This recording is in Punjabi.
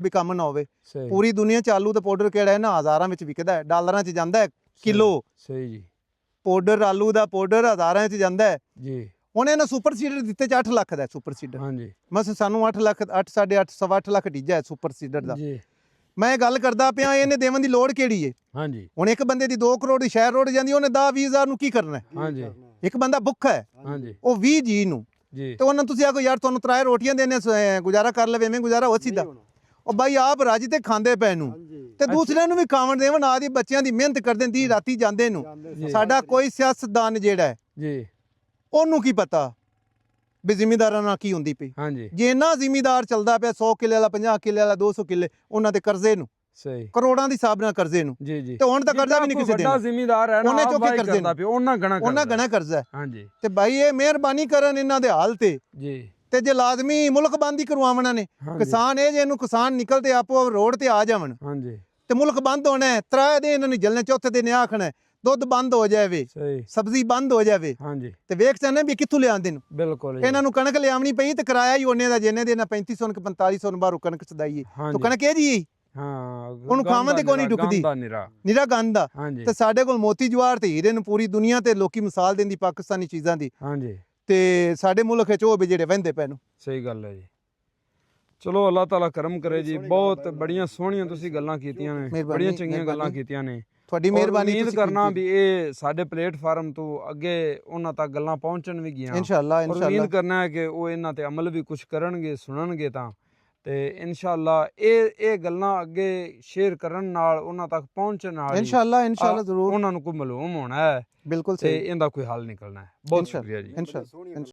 ਵੀ ਕੰਮ ਨਾ ਹੋਵੇ। ਸਹੀ ਪੂਰੀ ਦੁਨੀਆ 'ਚ ਆਲੂ ਦਾ ਪਾਊਡਰ ਕਿਹੜਾ ਹੈ ਨਾ ਹਜ਼ਾਰਾਂ ਵਿੱਚ ਵਿਕਦਾ ਹੈ, ਡਾਲਰਾਂ 'ਚ ਜਾਂਦਾ ਹੈ ਕਿਲੋ। ਸਹੀ ਜੀ ਪਾਊਡਰ ਆਲੂ ਦਾ ਪਾਊਡਰ ਹਜ਼ਾਰਾਂ 'ਚ ਜਾਂਦਾ ਹੈ। ਜੀ ਹੁਣ ਇਹਨਾਂ ਸੁਪਰ ਸੀਡਰ ਦਿੱਤੇ 'ਚ 8 ਲੱਖ ਦਾ ਸੁਪਰ ਸੀਡਰ। ਹਾਂਜੀ ਬਸ ਸਾਨੂੰ 8 ਲੱਖ 8 8.5 ਸਵਾ 8 ਲੱਖ ਟੀਜਾ ਹੈ ਸੁਪਰ ਸੀਡਰ ਦਾ। ਜੀ ਮੈਂ ਗੱਲ ਕਰਦਾ ਪਿਆ ਇਹਨੇ ਦੇਵਣ ਦੀ ਲੋੜ ਕਿਹੜੀ ਹੈ? ਹਾਂਜੀ ਹੁਣ ਇੱਕ ਬੰਦੇ ਦੀ 2 ਕਰੋੜ ਦੀ ਸ਼ਹਿਰ ਰੋਡ ਜਾਂਦੀ, ਉਹਨੇ 10-20 ਹਜ਼ਾਰ ਨੂੰ ਕੀ ਕਰਨਾ ਹੈ? ਹਾਂਜੀ ਇੱਕ ਬੰਦਾ ਭੁੱਖਾ ਹੈ ਹਾਂਜੀ ਉਹ 20 ਜੀ ਨੂੰ, ਜੀ ਤੇ ਉਹਨਾਂ ਤੁਸੀਂ ਆਖੋ ਯਾਰ ਤੁਹਾਨੂੰ 3 ਰੋਟੀਆਂ ਦੇਣੇ ਗੁਜ਼ਾਰਾ ਕਰ ਲਵੇ, ਐਵੇਂ ਗੁਜ਼ਾਰਾ ਹੋ ਸਿੱਧਾ? ਉਹ ਬਾਈ ਆਪ ਰਾਜੀ ਤੇ ਖਾਂਦੇ ਪੈ ਨੂੰ ਤੇ ਦੂਸਰਿਆਂ ਨੂੰ ਵੀ ਖਾਵਣ ਦੇਵਣ। ਆਦੀ ਬੱਚਿਆਂ ਦੀ ਮਿਹਨਤ ਕਰਦੇ ਦੀ ਰਾਤੀ ਜਾਂਦੇ ਨੂੰ। ਸਾਡਾ ਕੋਈ ਸਿਆਸਤਦਾਨ ਜਿਹੜਾ ਹੈ ਜੀ ਉਹਨੂੰ ਕੀ ਪਤਾ ਵੀ ਜ਼ਿਮੀਂਦਾਰਾਂ ਨਾਲ ਕੀ ਹੁੰਦੀ ਪਈ। ਹਾਂਜੀ ਜੇ ਨਾ ਜ਼ਿਮੀਂਦਾਰ ਚੱਲਦਾ ਪਿਆ 100 ਕਿੱਲੇ ਵਾਲਾ 50 ਕਿੱਲੇ ਵਾਲਾ 200 ਕਿੱਲੇ ਉਹਨਾਂ ਦੇ ਕਰਜ਼ੇ ਨੂੰ, ਸਹੀ ਕਰੋੜਾਂ ਦੀ ਹਿਸਾਬ ਨਾਲ ਕਰਜ਼ੇ ਨੂੰ, ਜੀ ਜੀ ਤੇ ਹੁਣ ਤਾਂ ਕਰਜ਼ਾ ਵੀ ਨਹੀਂ ਕਿਸੇ ਵੱਡਾ ਦੇਣਾ। ਜ਼ਿਮੀਂਦਾਰ ਹੈ ਨਾ ਉਹਨੇ ਆਪ ਚੁੱਕ ਕੇ ਵਾਹੀ ਕਰਜ਼ੇ ਕਰਦਾ ਪਿਆ, ਉਹਨਾਂ ਗਣਾ ਕਰਜ਼ਾ ਹੈ। ਹਾਂਜੀ ਤੇ ਬਾਈ ਇਹ ਮਿਹਰਬਾਨੀ ਕਰਨ ਇਹਨਾਂ ਦੇ ਹਾਲ ਤੇ ਜੀ ਤੇ ਜੇ ਲਾਜ਼ਮੀ ਮੁਲਕ ਬੰਦ ਹੀ ਕਰਵਾਵਣਾ ਨੇ, ਹਾਂਜੀ ਕਿਸਾਨ ਇਹ ਜੇ ਇਹਨੂੰ ਕਿਸਾਨ ਨਿਕਲ ਤੇ ਆਪੋ ਰੋਡ ਤੇ ਆ ਜਾਵਣ ਹਾਂਜੀ ਤੇ ਮੁਲਕ ਬੰਦ ਹੋਣਾ ਹੈ। 3 ਦਿਨ ਇਹਨਾਂ ਨੂੰ ਜਲਨੇ, ਚੌਥੇ ਦਿਨ ਆਖਣਾ ਹੈ ਦੁੱਧ ਬੰਦ ਹੋ ਜਾਵੇ, ਸਹੀ ਸਬਜ਼ੀ ਬੰਦ ਹੋ ਜਾਵੇ, ਹਾਂਜੀ ਤੇ ਵੇਖ ਚਾਹਨੇ ਵੀ ਕਿੱਥੋਂ ਲਿਆਉਂਦੇ ਨੂੰ। ਬਿਲਕੁਲ ਜੀ ਇਹਨਾਂ ਨੂੰ ਕਣਕ ਲਿਆਵਣੀ ਪਈ ਤੇ ਕਿਰਾਇਆ ਹੀ ਉਹਨੇ ਦਾ ਜਿੰਨੇ ਦੇ ਨਾ 3500 ਨੂੰ 4500 ਨੂੰ ਬਾਹਰੋਂ ਕਣਕ ਸਦਾਈਏ ਹਾਂਜੀ ਤਾਂ ਕਣਕ ਇਹ ਜੀ ਹਾਂ ਉਹਨੂੰ ਖਾਵਾਂ ਤੇ ਕੋਈ ਨਹੀਂ ਢੁਕਦੀ, ਨਿਰਾ ਗੰਦ ਆ। ਹਾਂਜੀ ਤੇ ਸਾਡੇ ਕੋਲ ਮੋਤੀ ਜਵਾਹਰ ਤੇ ਹੀਰੇ ਨੂੰ ਪੂਰੀ ਦੁਨੀਆ ਤੇ ਲੋਕੀ ਮਿਸਾਲ ਦਿੰਦੀ ਪਾਕਿਸਤਾਨੀ ਚੀਜ਼ਾਂ ਦੀ, ਹਾਂਜੀ ਤੇ ਸਾਡੇ ਮੁਲਕ ਵਿੱਚ ਉਹ ਵੀ ਜਿਹੜੇ ਵਹਿੰਦੇ ਪੈ ਨੂੰ। ਸਹੀ ਗੱਲ ਹੈ ਜੀ। ਚਲੋ ਅੱਲਾਹ ਤਾਲਾ ਕਰਮ ਕਰੇ ਜੀ। ਬਹੁਤ ਬੜੀਆਂ ਸੋਹਣੀਆਂ ਤੁਸੀਂ ਗੱਲਾਂ ਕੀਤੀਆਂ ਨੇ, ਬੜੀਆਂ ਚੰਗੀਆਂ ਗੱਲਾਂ ਕੀਤੀਆਂ ਨੇ। ਤੁਹਾਡੀ ਮਿਹਰਬਾਨੀ। ਉਮੀਦ ਕਰਨਾ ਵੀ ਇਹ ਸਾਡੇ ਪਲੇਟਫਾਰਮ ਤੋਂ ਅੱਗੇ ਉਹਨਾਂ ਤੱਕ ਗੱਲਾਂ ਪਹੁੰਚਣ ਵੀ ਗਈਆਂ। ਇਨਸ਼ਾਅੱਲਾ ਉਮੀਦ ਕਰਨਾ ਹੈ ਕਿ ਉਹ ਇਹਨਾਂ ਤੇ ਅਮਲ ਵੀ ਕੁਝ ਕਰਨਗੇ, ਸੁਣਨਗੇ ਤਾਂ, ਤੇ ਇਨਸ਼ਾਅੱਲਾ ਇਹ ਗੱਲਾਂ ਅੱਗੇ ਸ਼ੇਅਰ ਕਰਨ ਨਾਲ, ਉਹਨਾਂ ਤੱਕ ਪਹੁੰਚਣ ਨਾਲ ਇਨਸ਼ਾਅੱਲਾ ਜ਼ਰੂਰ ਉਹਨਾਂ ਨੂੰ ਕੋਈ ਮਾਲੂਮ ਹੋਣਾ ਹੈ ਬਿਲਕੁਲ ਤੇ ਸਹੀ ਇਹਦਾ ਕੋਈ ਹੱਲ ਨਿਕਲਣਾ ਹੈ। ਬਹੁਤ ਸ਼ੁਕਰੀਆ ਜੀ। ਇਨਸ਼ਾਅੱਲਾ।